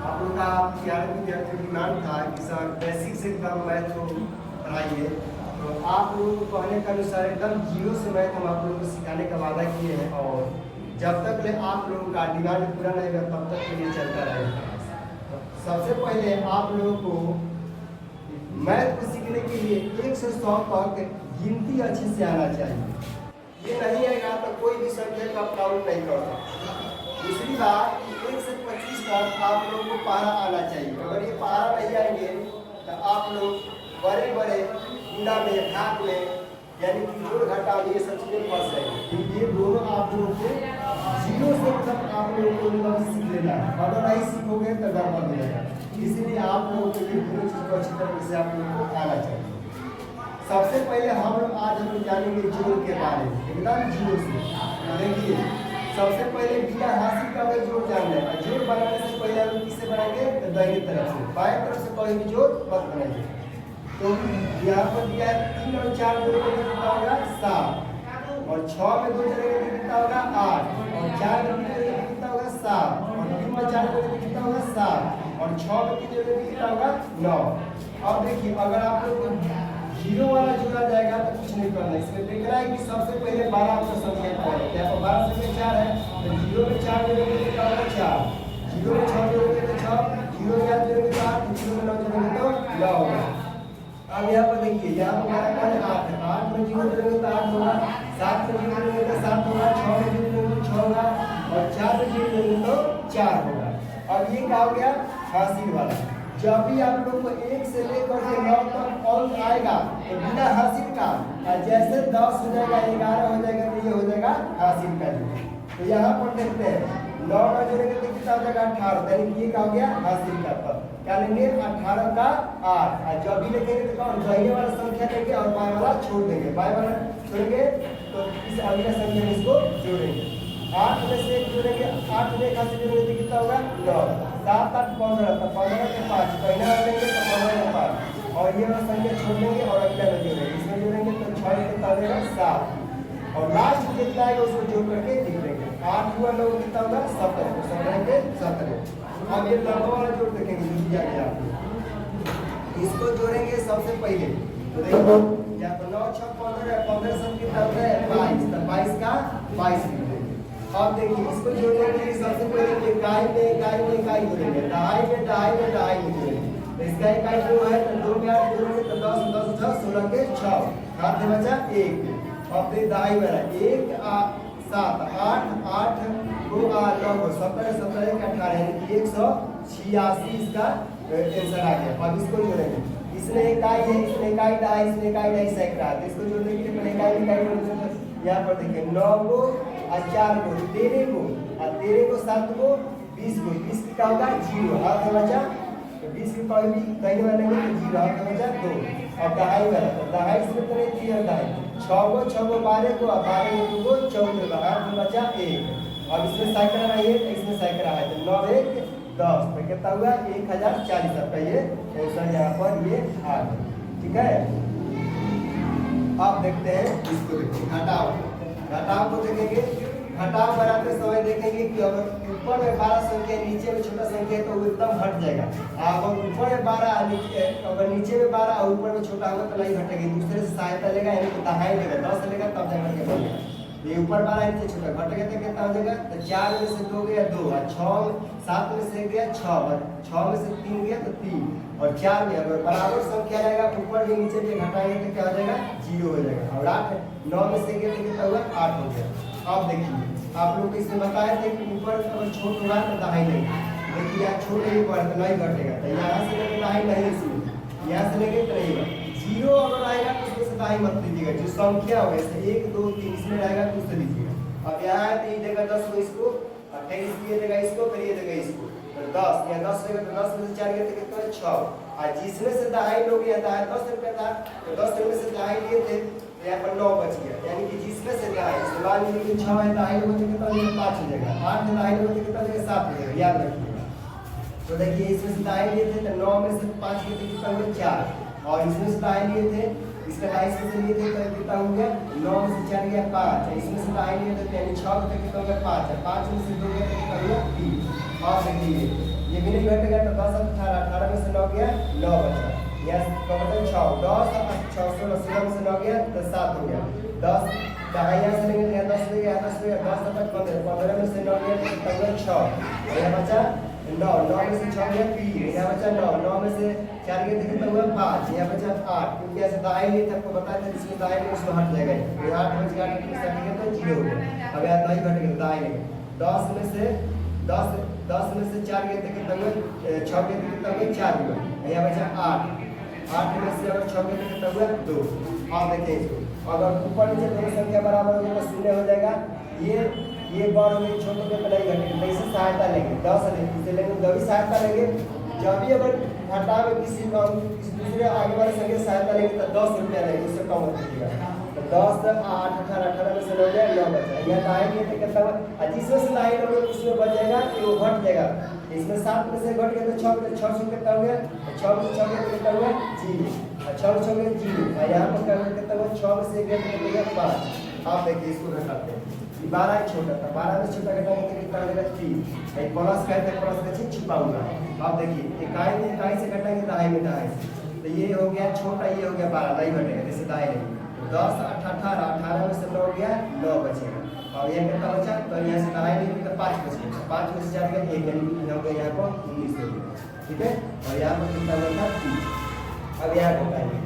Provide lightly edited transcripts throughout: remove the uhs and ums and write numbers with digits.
आप लोग का प्यारे विद्यार्थी डिमांड था कि सर बेसिक से कम मैथ को पढ़ाइए, तो आप लोगों को कहने के अनुसार एकदम जीरो से मैथ हम आप लोगों को सिखाने का वादा किए हैं और जब तक ले आप लोगों का डिमांड पूरा नहीं होगा तब तक के लिए चलता रहेगा। तो सबसे पहले आप लोगों को मैथ को सीखने के लिए 1 से 100 तक गिनती अच्छे से आना चाहिए। ये नहीं आएगा तो कोई भी संख्या का काउंट नहीं कर सकता। दूसरी बात, 1 से 25 तक आप लोगों को पारा आना चाहिए। अगर ये पारा नहीं आएंगे तो आप लोग बड़े बड़े गुना में भाग में यानी कि जोड़ घटाव ये सब चीज़ें फंस जाएंगे। ये दोनों आप लोगों को जीरो से तक आप लोगों को एकदम सीख लेना है। अगर नहीं सीखोगे तो गड़बड़ हो जाएगा। इसीलिए आप लोगों को ये दोनों चीज़ को अच्छी तरीके से आप लोगों को आना चाहिए। सबसे पहले हम लोग आज हम जानेंगे जोड़ के बारे में एकदम जीरो से। देखिए, सबसे पहले बिना हासिल का भी जोड़ जान लेना। जोड़ बनाने से पहले हम किससे बनाएंगे तो दाहिनी तरफ से, बाएं तरफ से कोई भी जोड़ मत बनाइए। तो यहाँ पर दिया है 3 और 4 जोड़ के कितना होगा 7 और 6 में 2 जोड़ेंगे तो कितना होगा 8 और 4 में 3 जोड़ेंगे तो कितना होगा 7 और 3 में 4 जोड़ेंगे तो कितना होगा 7 और 6 में 3 जोड़ेंगे तो कितना होगा 9। अब देखिए, अगर आप लोग जीरो वाला जोड़ा जाएगा तो कुछ नहीं करना। इसमें देखना है कि सबसे पहले 12 का संख्या कौन है। यहाँ पर 12 संख्या 4 है तो जीरो में 4 जोड़ेंगे तो क्या होगा 4, जीरो में 6 जोड़ेंगे तो 6, जीरो में 8 जोड़ेंगे तो 8, जीरो में 9 जोड़ेंगे तो 9 होगा। अब यहाँ पर देखिए, यहाँ पर हमारा कौन है 8 है, 8 में जीरो जोड़ेंगे तो 8 होगा, 7 में जीरो जोड़ेंगे तो 7 होगा, 6 में जीरो जोड़ेंगे तो 6 होगा और 4 में जीरो जोड़ेंगे तो 4 होगा। अब ये क्या हो गया हासिल वाला। जब भी आप लोग को 1 से लेकर के 9 तक अंक आएगा तो बिना हासिल का, और जैसे 10 हो जाएगा 11 हो जाएगा तो ये हो जाएगा हासिल का जोड़। तो यहाँ पर देखते हैं 9 का जोड़ेंगे तो कितना हो जाएगा 18, यानी कि ये क्या हो गया हासिल का पद। क्या लेंगे 18 का 8 और जब भी लिखेंगे तो कौन दाहिने वाला संख्या लेंगे और बाएं वाला छोड़ देंगे। बाएं वाला छोड़ेंगे तो इस अगले संख्या में इसको जोड़ेंगे। 8 में से 1 जोड़ेंगे, 8 में 1 हासिल जोड़ेंगे तो कितना होगा 9, 7 8 15 तो 15 के 5 पहले वाला लेंगे तो 15 के 5 और ये वाला संख्या छोड़ देंगे और अगला में जोड़ेंगे। इसमें जोड़ेंगे तो 6 कितना हो जाएगा 7 और लास्ट में कितना आएगा उसको जोड़ करके लिख देंगे। 8 हुआ 9 कितना होगा 17, 17 के 17। अब ये लंबा वाला जोड़ देखेंगे जो दिया गया आपको, इसको जोड़ेंगे सबसे पहले। तो देखो यहाँ पर 9 6 15 15 सब कितना होता है 22, तो 22 का 22 लिख देंगे। अब देखिए, इसको जोड़ने के लिए सबसे पहले इकाई में इकाई जोड़ेंगे, दहाई में दहाई जोड़ेंगे। तो इसका इकाई 2 है तो 2 में 8 जोड़ेंगे तो 10 10 10 16 के 6 हाथ में बचा 1। अब फिर दहाई वाला 1 7 8 8 2 8 9 17 17 के 18 यानी कि 186 इसका आंसर आ गया। अब इसको जोड़ेंगे, इसमें इकाई है, इसमें इकाई दहाई, इसमें इकाई दहाई सैकड़ा। इसको जोड़ने के लिए पहले इकाई यहाँ पर देखिए 9 को और 4 को 13 को और 13 को 7 को 20 को 20 की क्या होगा 0 हाथ में बचा तो 20 की कोई भी कहीं वाले में तो 0 हाथ में बचा 2। अब दहाई वाला तो दहाई इसमें तो नहीं दिया दहाई 6 को 12 को और 12 को 2 को 14 का हाथ में बचा 1। अब इसमें सैकड़ा नहीं है तो इसमें सैकड़ा है तो 9 1 10 तो कितना हुआ 1040 आपका ये आंसर यहाँ पर ये आ गया। ठीक है, अब देखते हैं इसको, देखिए घटाव को देखेंगे। घटाव बनाते समय देखेंगे कि अगर ऊपर में 12 संख्या नीचे में छोटा संख्या है तो वो एकदम हट जाएगा। अगर ऊपर में 12 अगर नीचे में 12 और ऊपर में छोटा होगा तो नहीं घटेगी, दूसरे से सहायता लेगा यानी कि दहाई लेगा 10 लेगा तब जाकर के बढ़ेगा। ये ऊपर 12 नीचे छोटा घटेगा तो कितना हो जाएगा तो 4 में से 2 गया 2 और 7 में से गया 6 और 6 में से 3 गया तो 3 और 4 में अगर बराबर संख्या रहेगा ऊपर भी नीचे भी घटाएंगे तो क्या हो जाएगा 0 हो जाएगा। और 8 9 में से गया तो कितना होगा 8 हो गया। अब देखिए, आप लोग को इसमें बताए थे कि ऊपर अगर छोट होगा तो दहाई नहीं, देखिए यहाँ छोटे ही ऊपर तो नहीं घटेगा तो यहाँ से लेकर दहाई नहीं, इसमें यहाँ से लेकर तो रहेगा 0 अगर आएगा तो उसमें से दहाई मत लीजिएगा। जो संख्या हो जैसे 1 2 3 इसमें रहेगा तो उससे लीजिएगा। अब यहाँ है तो ये देगा 10 को इसको 28 ये देगा इसको फिर ये देगा इसको तो 10 या 10 रहेगा तो 10 में से 4 गया तो कितना है 6 और जिसमें से दहाई लोग यहाँ दहाई 10 रुपया था तो 10 में से दहाई लिए थे तो यहाँ पर 9 बच गया, यानी कि जिसमें से दहाई मान लीजिए 6 है दहाई लोग कितना हो जाएगा 5 हो जाएगा, 8 है दहाई लोग कितना हो जाएगा 7 हो जाएगा, याद रखिएगा। तो देखिए इसमें से दहाई लिए थे तो 9 में से 5 लिए थे कितना हो गया 4 और इसमें से दहाई लिए थे इसका 22 से लिए थे तो कितना हो गया 9 में से 4 गया 5, इसमें से दहाई लिए थे यानी 6 कितना हो गया 5 है, 5 में से 2 गया तो कितना हो गया 3। और देखिए ये भी नहीं घटेगा तो 10 18 18 में से 9 गया 9 बचा। यस तो बचा 6 10 6 16 16 में से 9 गया तो 7 हो गया। 10 यहाँ से लेंगे यहाँ 10 ले गया 10 ले गया 10 तक 15 15 में से 9 गया तो कितना 6 और यहाँ बचा 9 9 में से 6 गया 3 यहाँ बचा 9 9 में से 4 गया तो कितना हुआ 5 यहाँ बचा 8 क्योंकि ऐसे दाएं नहीं था आपको बताया था इसमें दाएं में उसमें हट जाएगा ये 8 बच गया 8 में से हट गया तो 0 हो गया। अब यहाँ दाएं घट गया दाएं नहीं 10 में से 4 गया तो कितना हुआ 6 गया तो कितना हुआ 4 हुआ यहाँ बचा 8 में से अगर 6 गया तो कितना हुआ 2। अब देखिए इसको अगर ऊपर नीचे दोनों संख्या बराबर होगी तो शून्य हो जाएगा। ये बार हो गई छोटे में नहीं घटेगी तो इसे सहायता लेंगे 10 इसे लेंगे जब भी सहायता लेंगे जब भी अगर घटा में किसी दूसरे आगे वाले संख्या सहायता लेंगे तो 10 रुपया लेंगे उससे कम हो जाएगा। तो 10 8 18 18 में से 9 गया 9 बचा यहाँ लाएंगे तो कितना हुआ जिसमें से लाइन होगा उसमें बच जाएगा कि वो घट जाएगा। इसमें 7 में से घट गया तो 6 से कितना हो गया 6 में से 6 गया तो कितना हुआ 0 6 में 6 गया 0 और यहाँ पर कितना हुआ 6 में से गया तो कितना हुआ 5। आप देखिए इसको घटाते हैं 12 छोटा था 12 में छोटा घटाएंगे तो कितना हो जाएगा 3 प्लस कहते हैं प्लस का छुपा हुआ। आप देखिए इकाई से घटाएंगे दहाई में दहाई तो ये हो गया छोटा ये हो गया 12 नहीं घटेगा जैसे दहाई नहीं 10 18 18 में से 9 गया 9 बचेगा और ये कितना बचा तो यहाँ से दहाई नहीं तो 5 बचेगा 5 में से 4 गया 1 यानी हो गया यहाँ पर 19 हो गया ठीक है। और यहाँ पर कितना बचा 30। अब यहाँ घटाएंगे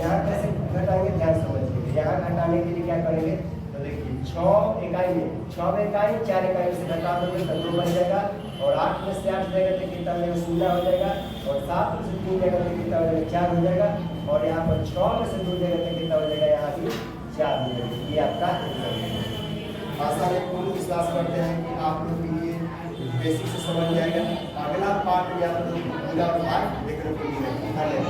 यहाँ कैसे घटाएंगे ध्यान समझिए यहाँ घटाने के लिए क्या करेंगे तो देखिए 6 इकाई में 6 इकाई 4 इकाई से घटा दोगे तो 2 बन जाएगा और 8 में से 8 जाएगा तो कितना हो जाएगा 0 हो जाएगा और 7 में से 3 जाएगा तो कितना हो जाएगा 4 हो जाएगा और यहाँ पर 6 में से 2 जाएगा तो कितना हो जाएगा यहाँ भी 4 हो जाएगा। ये आपका आशा है पूर्ण विश्वास करते हैं कि आप लोग के लिए बेसिक से समझ जाएगा। अगला पार्ट में आप लोग पूरा पार्ट देखने को मिलेगा।